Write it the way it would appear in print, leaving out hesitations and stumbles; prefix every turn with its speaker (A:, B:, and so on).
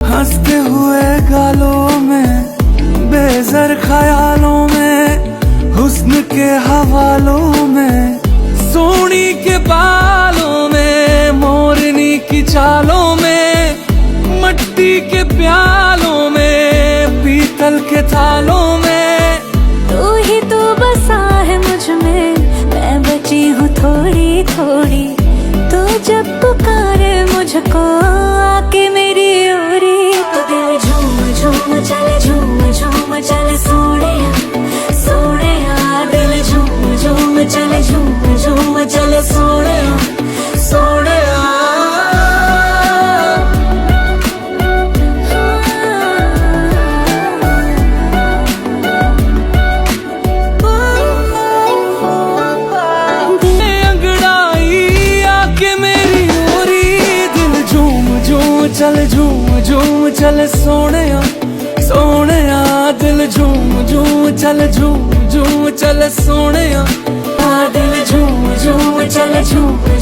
A: हंसते हुए गालों में, बेज़र ख्यालों में, हुस्न के हवालों में, सोनी के बालों में, मोरनी की चालों में, मट्टी के प्यालों में, पीतल के थालों में।
B: तू ही तो बसा है मुझ में, मैं बची हूँ थोड़ी थोड़ी। तू जब पुकारे मुझको आके मेरी ओरी, तो दिल झूम झूम चले, झूम झूम चले सोने सोने। दिल झूम झूम चले, झूम झूम चले सोने सोने।
A: चल झूम झूम चल सोने सोने, दिल झूम झूम चल, झूम झूम चल सोने,
B: दिल झूम झूम चले, झूम